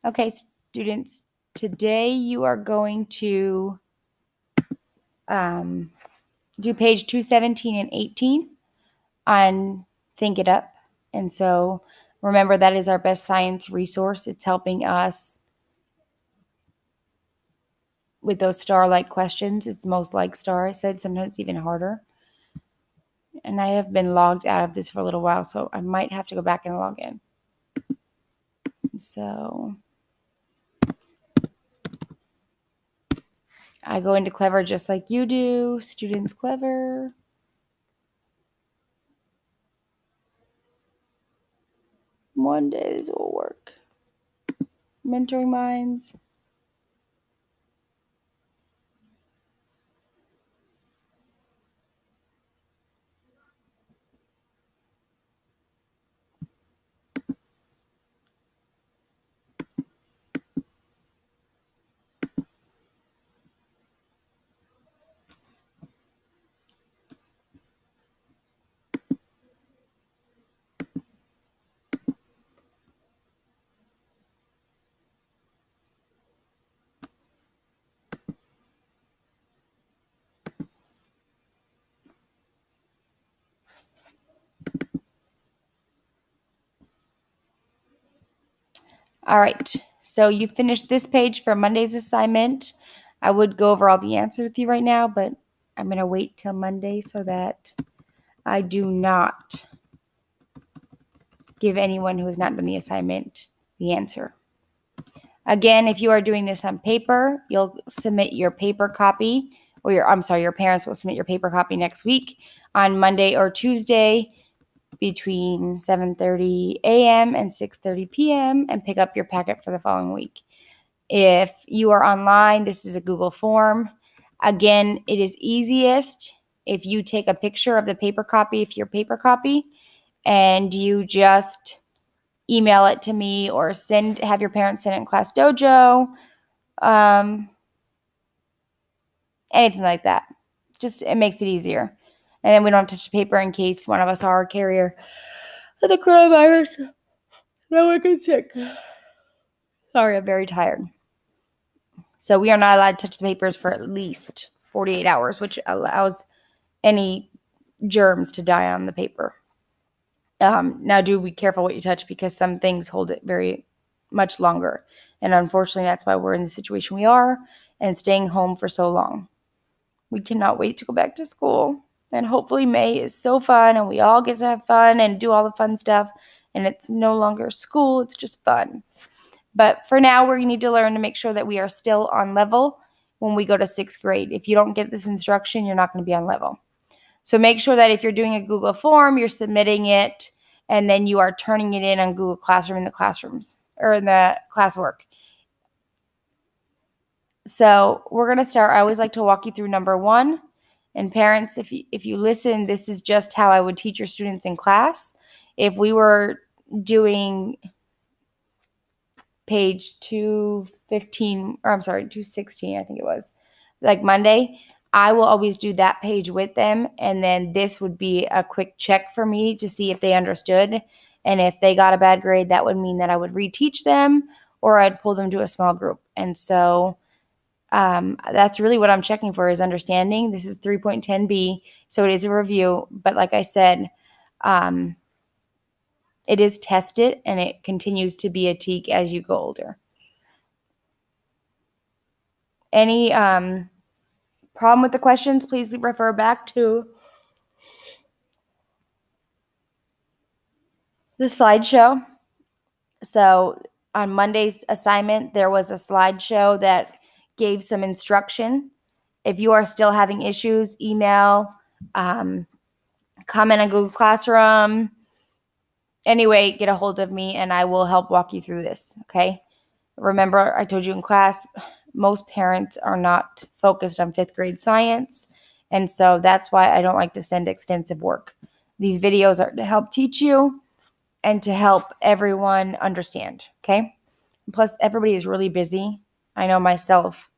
Okay, students, today you are going to do page 217 and 18 on Think It Up. And so remember, that is our best science resource. It's helping us with those star-like questions. It's most like star, I said, sometimes even harder. And I have been logged out of this for a little while, so I might have to go back and log in. So I go into Clever just like you do. Students Clever. One day this will work. Mentoring Minds. All right, so you finished this page for Monday's assignment. I would go over all the answers with you right now, but I'm going to wait till Monday so that I do not give anyone who has not done the assignment the answer. Again, if you are doing this on paper, you'll submit your paper copy, or your parents will submit your paper copy next week on Monday or Tuesday between 7:30 a.m. and 6:30 p.m. and pick up your packet for the following week. If you are online, this is a Google form. Again, it is easiest if you take a picture of the paper copy, if your paper copy, and you just email it to me or have your parents send it in Class Dojo, anything like that. Just it makes it easier. And then we don't have to touch the paper in case one of us are a carrier of the coronavirus. No one gets sick. Sorry, I'm very tired. So we are not allowed to touch the papers for at least 48 hours, which allows any germs to die on the paper. Now, do be careful what you touch because some things hold it very much longer. And unfortunately, that's why we're in the situation we are and staying home for so long. We cannot wait to go back to school. And hopefully May is so fun and we all get to have fun and do all the fun stuff. And it's no longer school, it's just fun. But for now, we need to learn to make sure that we are still on level when we go to 6th grade. If you don't get this instruction, you're not going to be on level. So make sure that if you're doing a Google form, you're submitting it, and then you are turning it in on Google Classroom in the classrooms or in the classwork. So we're going to start. I always like to walk you through number 1. And parents, if you listen, this is just how I would teach your students in class. If we were doing page 215, or I'm sorry, 216, I think it was, like Monday, I will always do that page with them. And then this would be a quick check for me to see if they understood. And if they got a bad grade, that would mean that I would reteach them or I'd pull them to a small group. And so that's really what I'm checking for is understanding. This is 3.10b, so it is a review. But like I said, it is tested and it continues to be a TEK as you go older. Any problem with the questions, please refer back to the slideshow. So on Monday's assignment, there was a slideshow that gave some instruction. If you are still having issues, email, comment on Google Classroom. Anyway, get a hold of me and I will help walk you through this, okay? Remember, I told you in class, most parents are not focused on 5th grade science. And so that's why I don't like to send extensive work. These videos are to help teach you and to help everyone understand, okay? Plus, everybody is really busy. I know myself,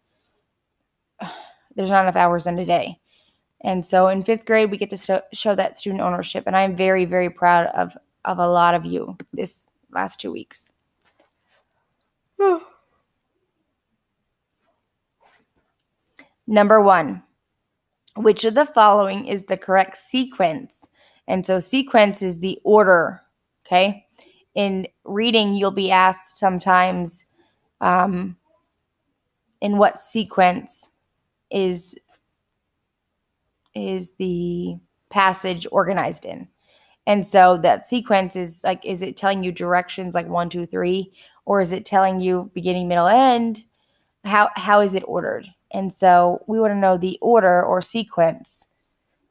there's not enough hours in a day. And so in 5th grade, we get to show that student ownership. And I'm very, very proud of a lot of you this last 2 weeks. Number 1, which of the following is the correct sequence? And so sequence is the order, okay? In reading, you'll be asked sometimes, in what sequence is the passage organized in? And so that sequence is like, is it telling you directions like 1, 2, 3, or is it telling you beginning, middle, end? How is it ordered? And so we want to know the order or sequence.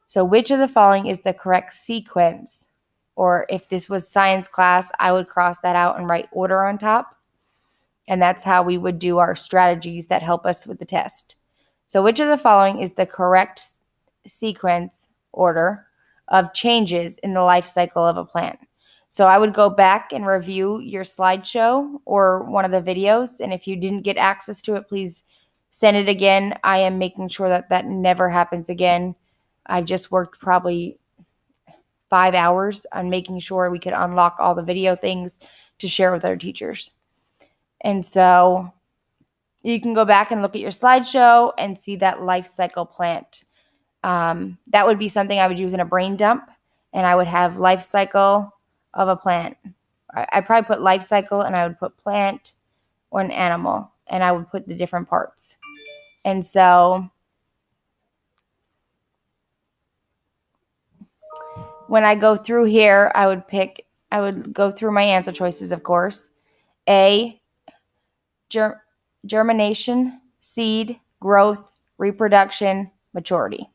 So which of the following is the correct sequence? Or if this was science class, I would cross that out and write order on top. And that's how we would do our strategies that help us with the test. So which of the following is the correct sequence order of changes in the life cycle of a plant? So I would go back and review your slideshow or one of the videos. And if you didn't get access to it, please send it again. I am making sure that that never happens again. I've just worked probably 5 hours on making sure we could unlock all the video things to share with our teachers. And so you can go back and look at your slideshow and see that life cycle plant. That would be something I would use in a brain dump, and I would have life cycle of a plant. I'd probably put life cycle, and I would put plant or an animal, and I would put the different parts. And so when I go through here, I would go through my answer choices, of course. A, germination, seed, growth, reproduction, maturity.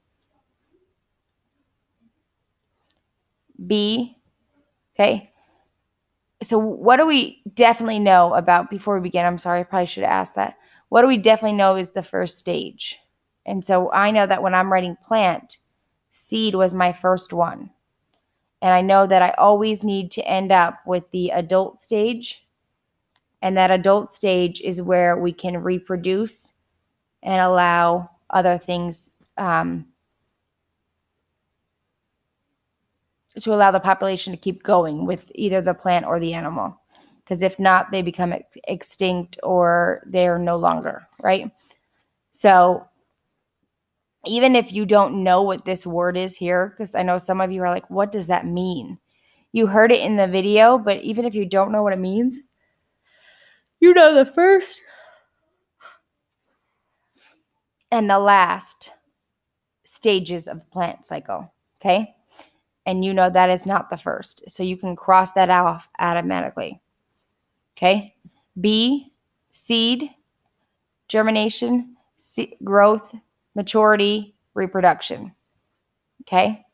B, okay. So what do we definitely know about, before we begin, I'm sorry, I probably should have asked that. What do we definitely know is the first stage? And so I know that when I'm writing plant, seed was my first one. And I know that I always need to end up with the adult stage. And that adult stage is where we can reproduce and allow other things to allow the population to keep going with either the plant or the animal. Because if not, they become extinct or they're no longer, right? So even if you don't know what this word is here, because I know some of you are like, what does that mean? You heard it in the video, but even if you don't know what it means, you know the first and the last stages of the plant cycle, okay? And you know that is not the first. So you can cross that off automatically. Okay. B, seed, germination, growth, maturity, reproduction. Okay.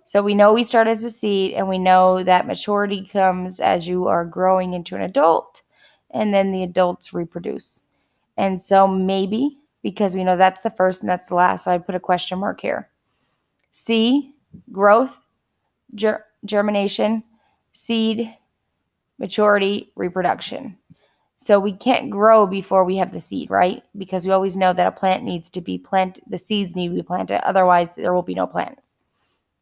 So we know we start as a seed, and we know that maturity comes as you are growing into an adult, and then the adults reproduce. And so maybe, because we know that's the first and that's the last, so I put a question mark here. C, growth, germination, seed, maturity, reproduction. So we can't grow before we have the seed, right? Because we always know that a plant needs to be planted, the seeds need to be planted, otherwise there will be no plant.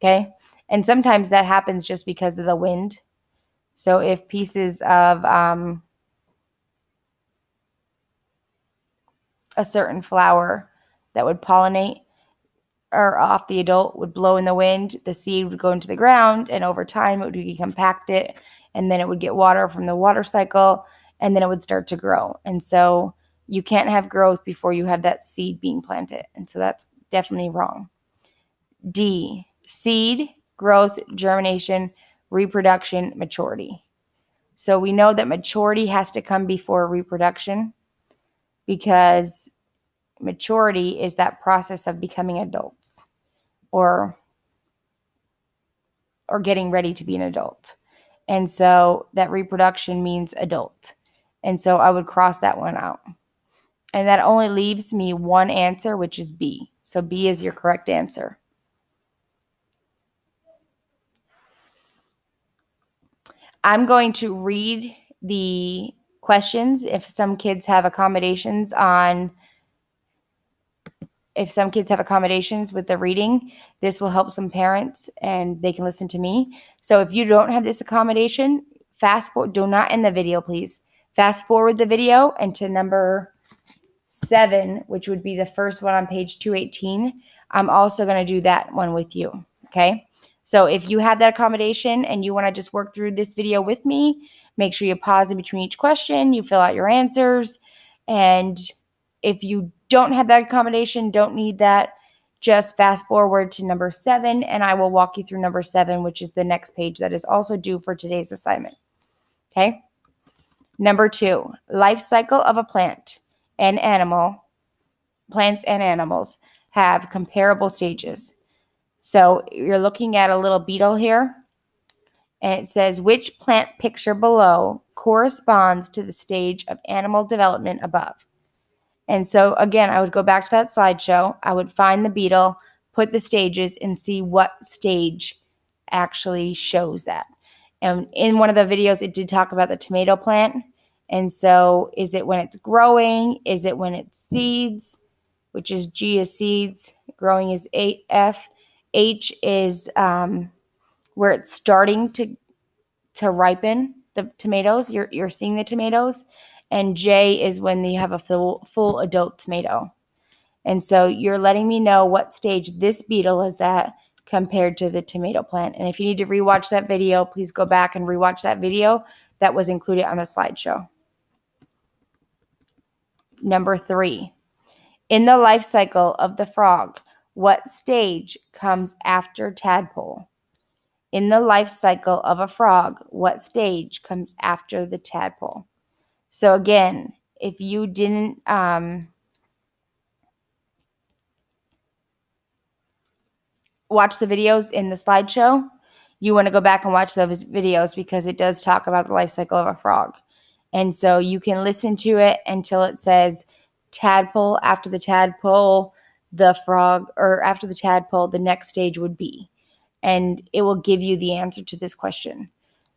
Okay? And sometimes that happens just because of the wind. So if pieces of a certain flower that would pollinate or off the adult would blow in the wind, the seed would go into the ground, and over time it would be compacted, and then it would get water from the water cycle, and then it would start to grow. And so you can't have growth before you have that seed being planted. And so that's definitely wrong. D, seed, growth, germination, reproduction, maturity. So we know that maturity has to come before reproduction, because maturity is that process of becoming adults or getting ready to be an adult. And so that reproduction means adult. And so I would cross that one out. And that only leaves me one answer, which is B. So B is your correct answer. I'm going to read the questions. If some kids have accommodations with the reading, this will help some parents and they can listen to me. So if you don't have this accommodation, fast forward, do not end the video, please. Fast forward the video and to number 7, which would be the first one on page 218. I'm also going to do that one with you. Okay. So if you have that accommodation and you want to just work through this video with me, make sure you pause in between each question, you fill out your answers. And if you don't have that accommodation, don't need that, just fast forward to number 7 and I will walk you through number 7, which is the next page that is also due for today's assignment. Okay. Number 2, life cycle of a plant and animal. Plants and animals have comparable stages. So you're looking at a little beetle here, and it says which plant picture below corresponds to the stage of animal development above. And so again, I would go back to that slideshow. I would find the beetle, put the stages, and see what stage actually shows that. And in one of the videos, it did talk about the tomato plant. And so is it when it's growing? Is it when it's seeds? Which is G is seeds, growing is F. H is where it's starting to ripen the tomatoes. You're seeing the tomatoes. And J is when you have a full adult tomato. And so you're letting me know what stage this beetle is at compared to the tomato plant. And if you need to rewatch that video, please go back and rewatch that video that was included on the slideshow. Number 3, in the life cycle of the frog, what stage comes after tadpole? In the life cycle of a frog, what stage comes after the tadpole? So again, if you didn't watch the videos in the slideshow, you want to go back and watch those videos because it does talk about the life cycle of a frog. And so you can listen to it until it says tadpole. After the tadpole, the frog, or after the tadpole, the next stage would be. And it will give you the answer to this question.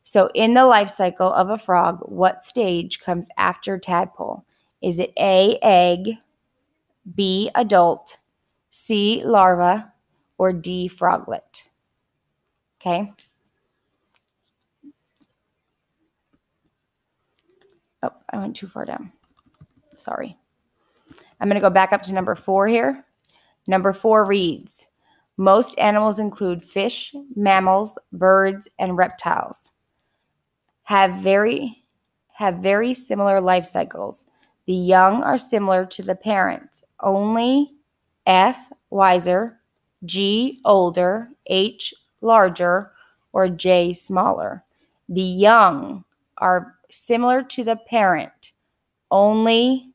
So in the life cycle of a frog, what stage comes after tadpole? Is it A, egg, B, adult, C, larva, or D, froglet? Okay. Oh, I went too far down. Sorry. I'm going to go back up to number 4 here. Number 4 reads, most animals include fish, mammals, birds, and reptiles. Have very similar life cycles. The young are similar to the parents. Only F, wiser, G, older, H, larger, or J, smaller. The young are similar to the parent. Only,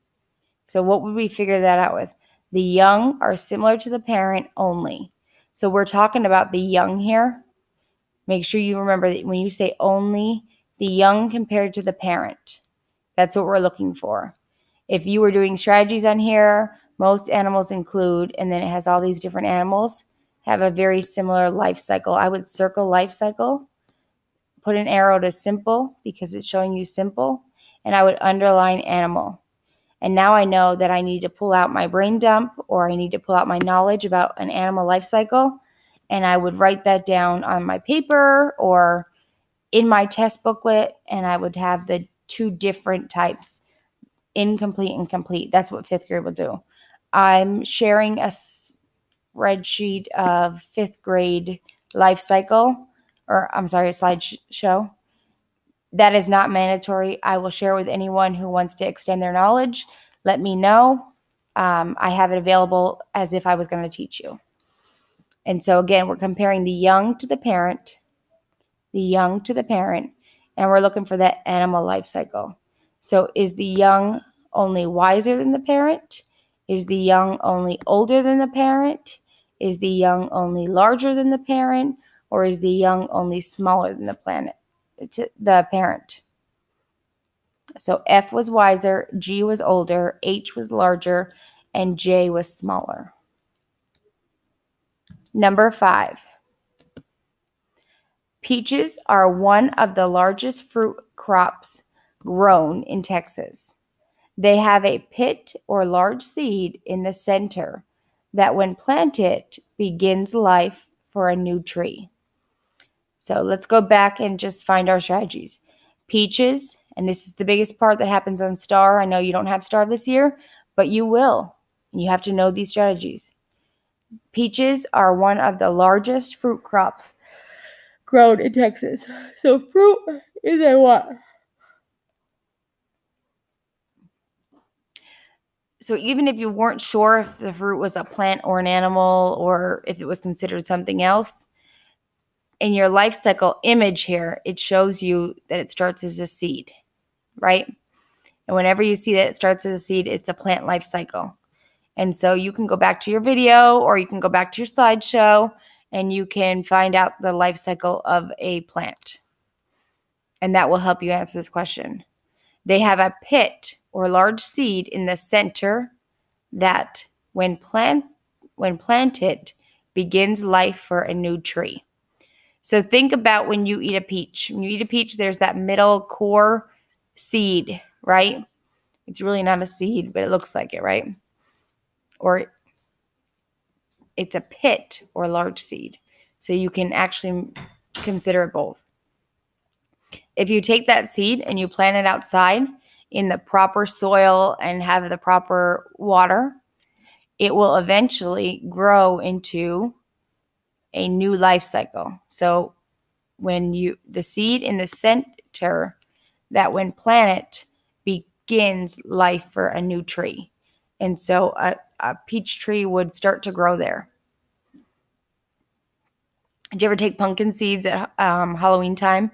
so what would we figure that out with? The young are similar to the parent only. So we're talking about the young here. Make sure you remember that when you say only, the young compared to the parent. That's what we're looking for. If you were doing strategies on here, most animals include, and then it has all these different animals, have a very similar life cycle. I would circle life cycle, put an arrow to simple because it's showing you simple, and I would underline animal. And now I know that I need to pull out my brain dump or I need to pull out my knowledge about an animal life cycle, and I would write that down on my paper or in my test booklet, and I would have the 2 different types, incomplete and complete. That's what 5th grade will do. I'm sharing a spreadsheet of 5th grade life cycle, or I'm sorry, a slideshow. That is not mandatory. I will share with anyone who wants to extend their knowledge. Let me know. I have it available as if I was going to teach you. And so again, we're comparing the young to the parent, and we're looking for that animal life cycle. So is the young only wiser than the parent? Is the young only older than the parent? Is the young only larger than the parent? Or is the young only smaller than the parent? So F was wiser, G was older, H was larger, and J was smaller. Number 5. Peaches are one of the largest fruit crops grown in Texas. They have a pit or large seed in the center that when planted begins life for a new tree. So let's go back and just find our strategies. Peaches And this is the biggest part that happens on Star. I know you don't have Star this year, but you will. And you have to know these strategies. Peaches are one of the largest fruit crops grown in Texas. So fruit is a what? So even if you weren't sure if the fruit was a plant or an animal, or if it was considered something else, in your life cycle image here, it shows you that it starts as a seed, right? And whenever you see that it starts as a seed, it's a plant life cycle. And so you can go back to your video, or you can go back to your slideshow, and you can find out the life cycle of a plant. And that will help you answer this question. They have a pit or large seed in the center that, when planted, begins life for a new tree. So think about when you eat a peach. When you eat a peach, there's that middle core seed, right? It's really not a seed, but it looks like it, right? Or it's a pit or large seed. So you can actually consider it both. If you take that seed and you plant it outside in the proper soil and have the proper water, it will eventually grow into a new life cycle. So when the seed in the center, that when planted, begins life for a new tree. And so a peach tree would start to grow there. Did you ever take pumpkin seeds at Halloween time?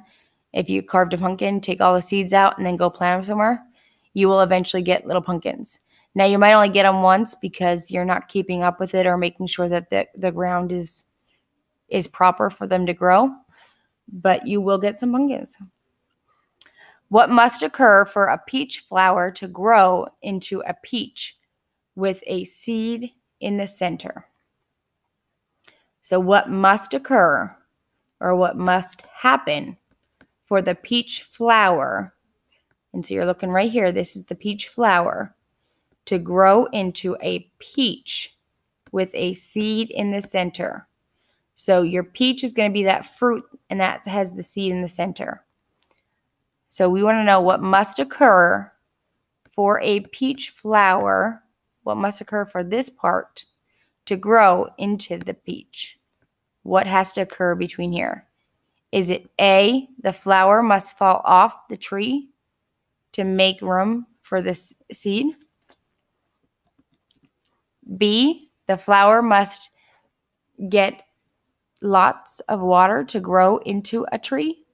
If you carved a pumpkin, take all the seeds out and then go plant them somewhere, you will eventually get little pumpkins. Now, you might only get them once because you're not keeping up with it or making sure that the ground is proper for them to grow, but you will get some pumpkins. What must occur for a peach flower to grow into a peach with a seed in the center? So what must occur, or what must happen for the peach flower, and so you're looking right here, this is the peach flower, to grow into a peach with a seed in the center? So your peach is going to be that fruit, and that has the seed in the center. So we want to know what must occur for a peach flower, what must occur for this part to grow into the peach. What has to occur between here? Is it A, the flower must fall off the tree to make room for this seed? B, the flower must get lots of water to grow into a tree?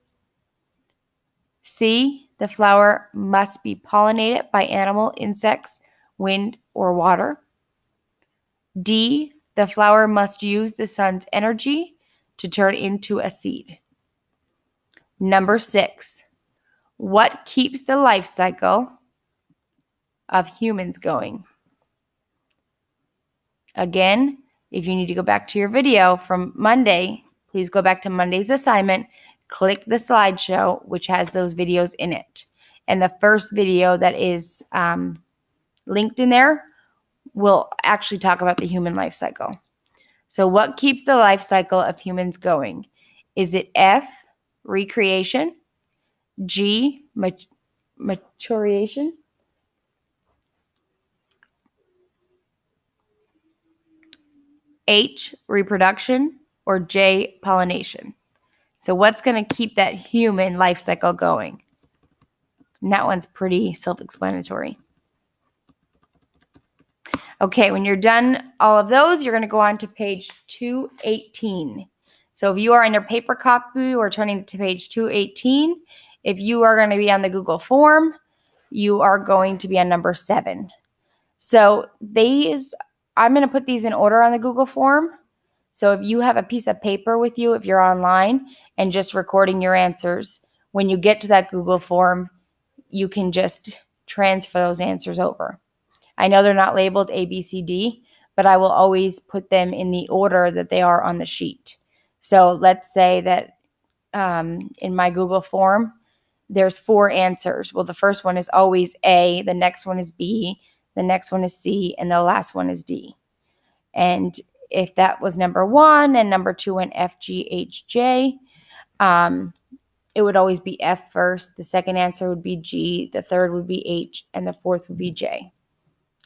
C, the flower must be pollinated by animal, insects, wind, or water? D, the flower must use the sun's energy to turn into a seed. Number 6, what keeps the life cycle of humans going? Again, if you need to go back to your video from Monday, please go back to Monday's assignment, click the slideshow, which has those videos in it. And the first video that is linked in there will actually talk about the human life cycle. So what keeps the life cycle of humans going? Is it F, recreation, G, maturation, H, reproduction, or J, pollination? So what's going to keep that human life cycle going? And that one's pretty self-explanatory. Okay, when you're done all of those, you're going to go on to page 218. So if you are in your paper copy, we're turning to page 218. If you are going to be on the Google form, you are going to be on number 7. So I'm going to put these in order on the Google form. So if you have a piece of paper with you, if you're online and just recording your answers, when you get to that Google form, you can just transfer those answers over. I know they're not labeled A, B, C, D, but I will always put them in the order that they are on the sheet. So let's say that in my Google form, there's 4 answers. Well, the first one is always A, the next one is B, the next one is C, and the last one is D. And if that was number 1 and number 2 went F, G, H, J, it would always be F first. The second answer would be G. The third would be H. And the fourth would be J.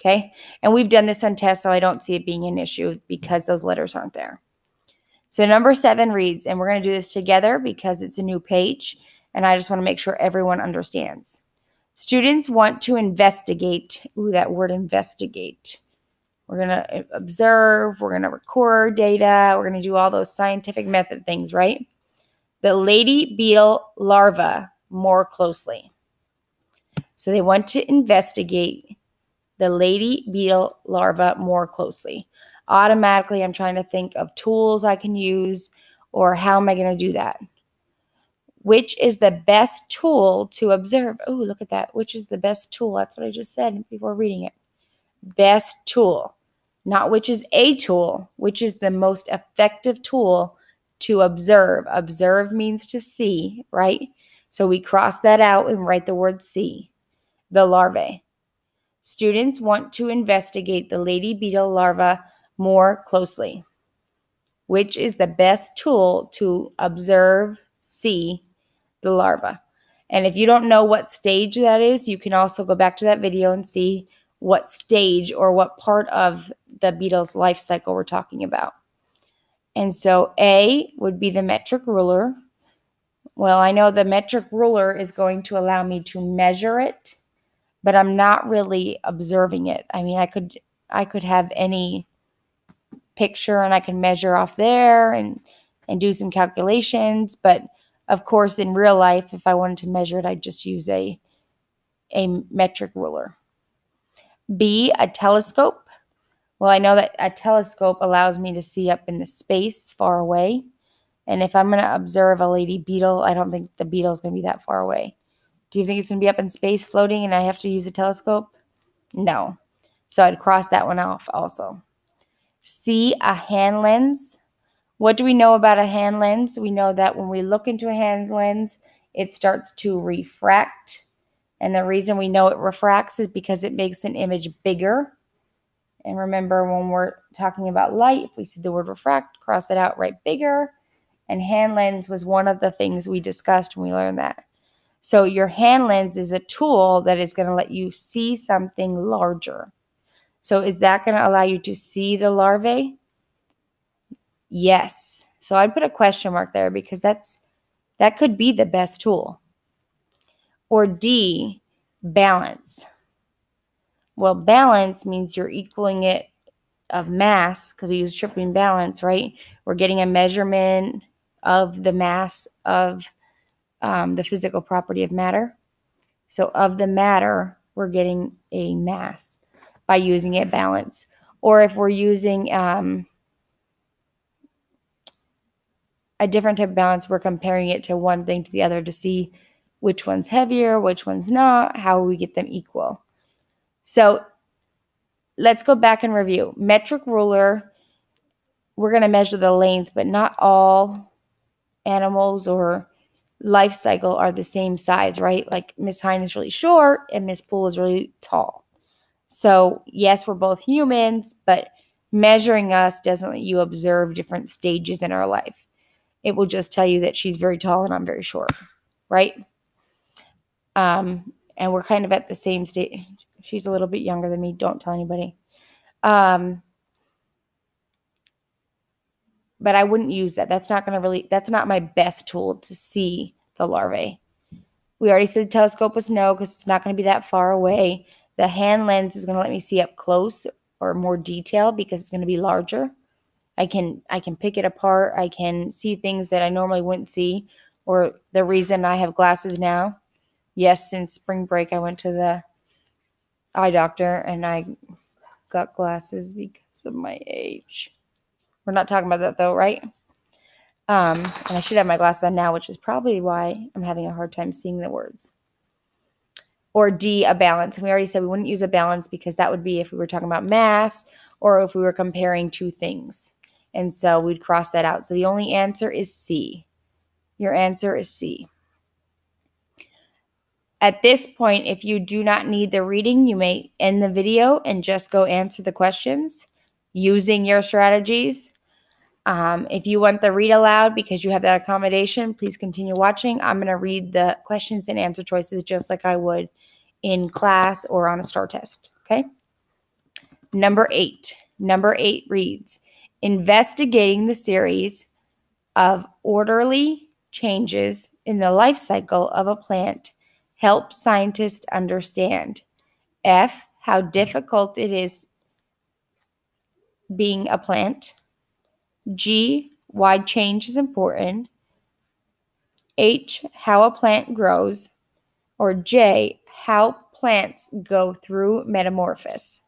Okay? And we've done this on tests, so I don't see it being an issue because those letters aren't there. So number 7 reads, and we're going to do this together because it's a new page, and I just want to make sure everyone understands. Students want to investigate. Ooh, that word investigate. We're going to observe. We're going to record data. We're going to do all those scientific method things, right? The lady beetle larva more closely. So they want to investigate the lady beetle larva more closely. Automatically, I'm trying to think of tools I can use, or how am I going to do that? Which is the best tool to observe? Oh, look at that. Which is the best tool? That's what I just said before reading it. Best tool. Not which is a tool, which is the most effective tool to observe. Observe means to see, right? So we cross that out and write the word see. The larvae. Students want to investigate the lady beetle larva more closely. Which is the best tool to observe, see the larva? And if you don't know what stage that is, you can also go back to that video and see what stage or what part of the beetle's life cycle we're talking about. And so A would be the metric ruler. Well, I know the metric ruler is going to allow me to measure it, but I'm not really observing it. I mean, I could have any picture and I can measure off there and do some calculations, but of course in real life, if I wanted to measure it, I'd just use a metric ruler. B, a telescope. Well, I know that a telescope allows me to see up in the space far away. And if I'm going to observe a lady beetle, I don't think the beetle is going to be that far away. Do you think it's going to be up in space floating and I have to use a telescope? No. So I'd cross that one off also. C, a hand lens. What do we know about a hand lens? We know that when we look into a hand lens, it starts to refract. And the reason we know it refracts is because it makes an image bigger. And remember, when we're talking about light, if we see the word refract, cross it out, write bigger. And hand lens was one of the things we discussed when we learned that. So your hand lens is a tool that is going to let you see something larger. So is that going to allow you to see the larvae? Yes. So I'd put a question mark there because that could be the best tool. Or D, balance. Well, balance means you're equaling it of mass because we use tripling balance, right? We're getting a measurement of the mass of the physical property of matter. So of the matter, we're getting a mass by using it balance. Or if we're using a different type of balance, we're comparing it to one thing to the other to see which one's heavier, which one's not, how we get them equal. So let's go back and review. Metric ruler, we're going to measure the length, but not all animals or life cycle are the same size, right? Like Miss Hine is really short and Miss Poole is really tall. So yes, we're both humans, but measuring us doesn't let you observe different stages in our life. It will just tell you that she's very tall and I'm very short, right? And we're kind of at the same stage. She's a little bit younger than me. Don't tell anybody. But I wouldn't use that. That's not my best tool to see the larvae. We already said the telescope was no because it's not going to be that far away. The hand lens is going to let me see up close or more detail because it's going to be larger. I can pick it apart. I can see things that I normally wouldn't see, or the reason I have glasses now. Yes, since spring break, I went to the eye doctor and I got glasses because of my age. We're not talking about that though, right? And I should have my glasses on now, which is probably why I'm having a hard time seeing the words. Or D, a balance. And we already said we wouldn't use a balance because that would be if we were talking about mass or if we were comparing two things. And so we'd cross that out. So the only answer is C. Your answer is C. At this point, if you do not need the reading, you may end the video and just go answer the questions using your strategies. If you want the read aloud because you have that accommodation, please continue watching. I'm going to read the questions and answer choices just like I would in class or on a STAR test. Okay. Number 8. Number 8 reads, investigating the series of orderly changes in the life cycle of a plant helps scientists understand F, how difficult it is being a plant, G, why change is important, H, how a plant grows, or J, how plants go through metamorphosis.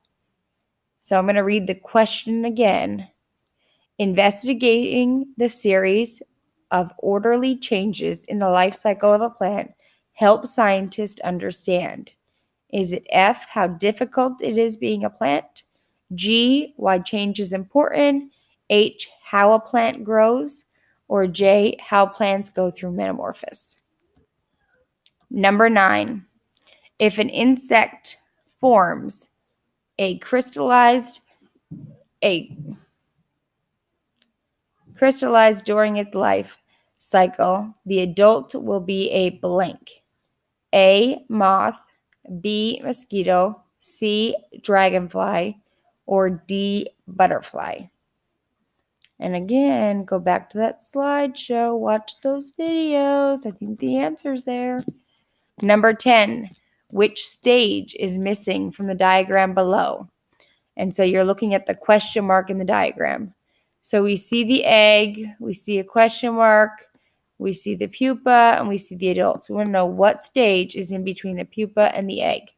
So I'm going to read the question again. Investigating the series of orderly changes in the life cycle of a plant helps scientists understand. Is it F, how difficult it is being a plant? G, why change is important? H, how a plant grows? Or J, how plants go through metamorphosis? Number 9, if an insect forms a crystallized during its life cycle, the adult will be a blank. A, moth, B, mosquito, C, dragonfly, or D, butterfly. And again, go back to that slideshow, watch those videos. I think the answer's there. Number 10, which stage is missing from the diagram below? And so you're looking at the question mark in the diagram. So we see the egg, we see a question mark, we see the pupa, and we see the adult. So we want to know what stage is in between the pupa and the egg.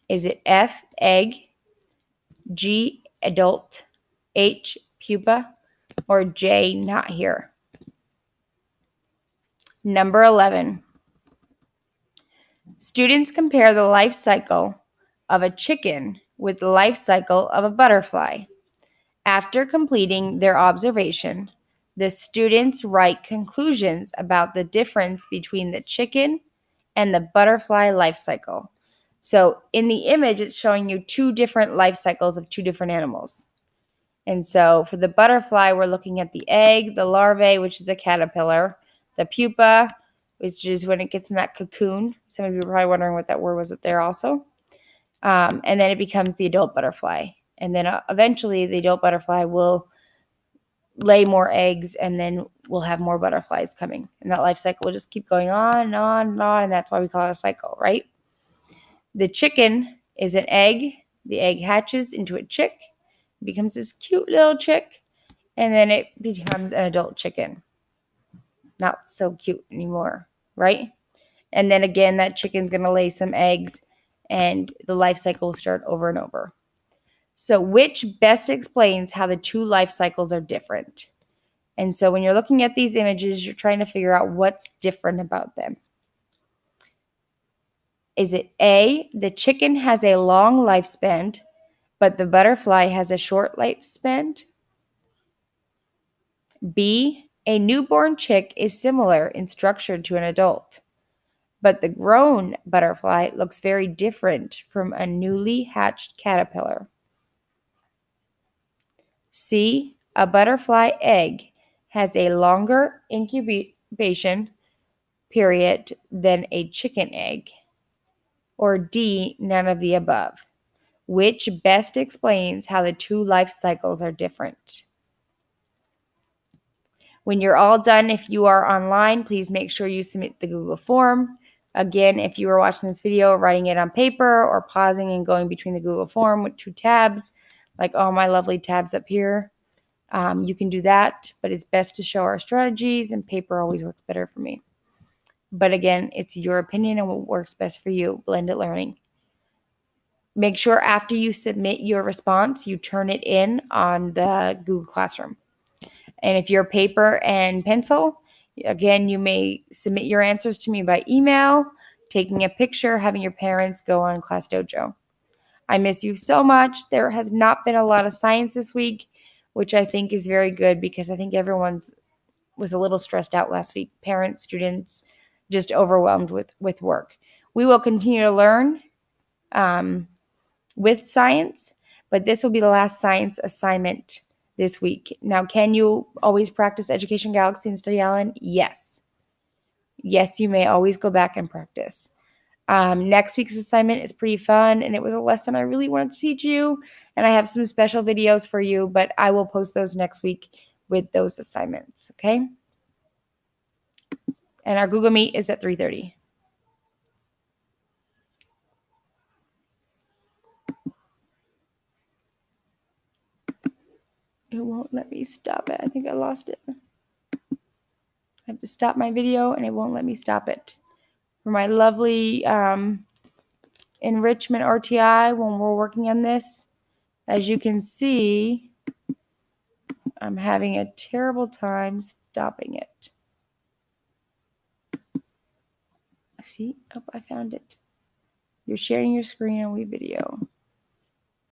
Is it F, egg, G, adult, H, pupa, or J, not here? Number 11. Students compare the life cycle of a chicken with the life cycle of a butterfly. After completing their observation, the students write conclusions about the difference between the chicken and the butterfly life cycle. So in the image, it's showing you 2 different life cycles of 2 different animals. And so for the butterfly, we're looking at the egg, the larvae, which is a caterpillar, the pupa, which is when it gets in that cocoon. Some of you are probably wondering what that word was up there also. And then it becomes the adult butterfly. And then eventually the adult butterfly will lay more eggs, and then we'll have more butterflies coming. And that life cycle will just keep going on and on and on, and that's why we call it a cycle, right? The chicken is an egg. The egg hatches into a chick, becomes this cute little chick, and then it becomes an adult chicken. Not so cute anymore, right? And then again, that chicken's going to lay some eggs, and the life cycle will start over and over. So which best explains how the 2 life cycles are different? And so when you're looking at these images, you're trying to figure out what's different about them. Is it A, the chicken has a long lifespan, but the butterfly has a short lifespan? B, a newborn chick is similar in structure to an adult, but the grown butterfly looks very different from a newly hatched caterpillar. C, a butterfly egg has a longer incubation period than a chicken egg. Or D, none of the above. Which best explains how the 2 life cycles are different? When you're all done, if you are online, please make sure you submit the Google form. Again, if you are watching this video, writing it on paper or pausing and going between the Google form with 2 tabs, like all my lovely tabs up here, you can do that, but it's best to show our strategies, and paper always works better for me. But again, it's your opinion and what works best for you. Blended learning. Make sure after you submit your response, you turn it in on the Google Classroom. And if you're paper and pencil, again, you may submit your answers to me by email, taking a picture, having your parents go on Class Dojo. I miss you so much. There has not been a lot of science this week, which I think is very good because I think everyone was a little stressed out last week. Parents, students, just overwhelmed with work. We will continue to learn with science, but this will be the last science assignment this week. Now, can you always practice Education Galaxy and Study Island? Yes. Yes, you may always go back and practice. Next week's assignment is pretty fun, and it was a lesson I really wanted to teach you, and I have some special videos for you, but I will post those next week with those assignments, okay? And our Google Meet is at 3:30. It won't let me stop it. I think I lost it. I have to stop my video, and it won't let me stop it. For my lovely enrichment RTI, when we're working on this, as you can see, I'm having a terrible time stopping it. See? Oh, I found it. You're sharing your screen on WeVideo.